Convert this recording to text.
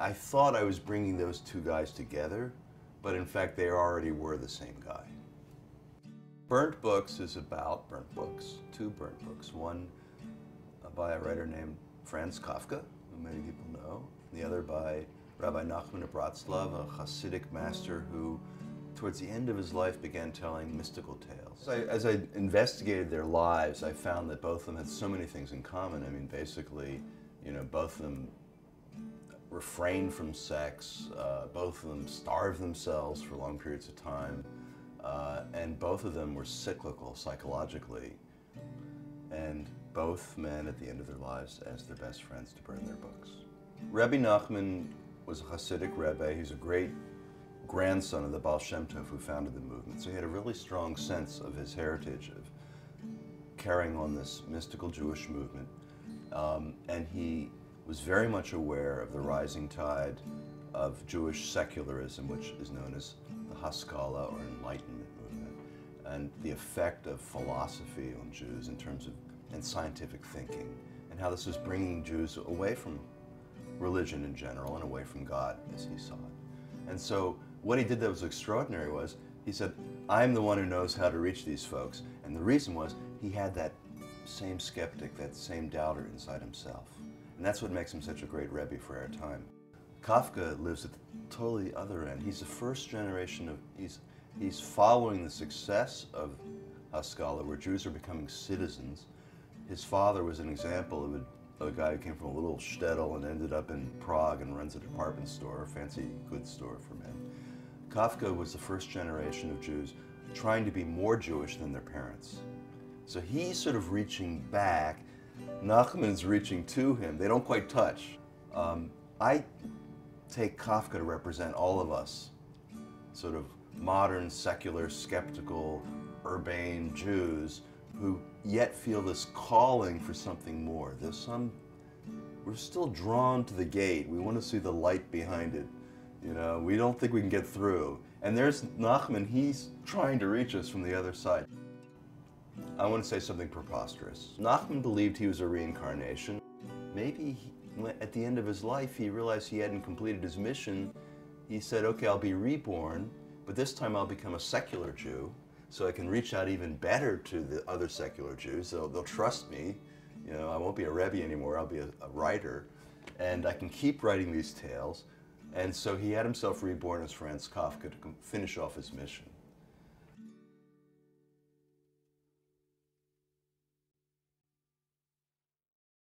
I thought I was bringing those two guys together, but in fact they already were the same guy. Burnt Books is about burnt books, two burnt books. One by a writer named Franz Kafka, who many people know, and the other by Rabbi Nachman of Bratslav, a Hasidic master who, towards the end of his life, began telling mystical tales. As I investigated their lives, I found that both of them had so many things in common. I mean, basically, you know, both of them refrained from sex, both of them starved themselves for long periods of time, and both of them were cyclical psychologically. And both men, at the end of their lives, asked their best friends to burn their books. Rebbe Nachman was a Hasidic Rebbe. He's a great grandson of the Baal Shem Tov who founded the movement. So he had a really strong sense of his heritage, of carrying on this mystical Jewish movement. And he was very much aware of the rising tide of Jewish secularism, which is known as the Haskalah or Enlightenment movement, and the effect of philosophy on Jews in terms of and scientific thinking, and how this was bringing Jews away from religion in general and away from God as he saw it. And so what he did that was extraordinary was, he said, I'm the one who knows how to reach these folks. And the reason was, he had that same skeptic, that same doubter inside himself. And that's what makes him such a great Rebbe for our time. Kafka lives at the totally other end. He's the first generation of, he's following the success of Haskalah, where Jews are becoming citizens. His father was an example of a guy who came from a little shtetl and ended up in Prague and runs a department store, a fancy goods store for men. Kafka was the first generation of Jews trying to be more Jewish than their parents. So he's sort of reaching back. Nachman's reaching to him. They don't quite touch. I take Kafka to represent all of us, sort of modern, secular, skeptical, urbane Jews who yet feel this calling for something more. We're still drawn to the gate. We want to see the light behind it. You know, we don't think we can get through. And there's Nachman, he's trying to reach us from the other side. I want to say something preposterous. Nachman believed he was a reincarnation. Maybe at the end of his life, he realized he hadn't completed his mission. He said, okay, I'll be reborn, but this time I'll become a secular Jew, so I can reach out even better to the other secular Jews. They'll trust me. You know, I won't be a Rebbe anymore, I'll be a writer. And I can keep writing these tales. And so he had himself reborn as Franz Kafka to finish off his mission.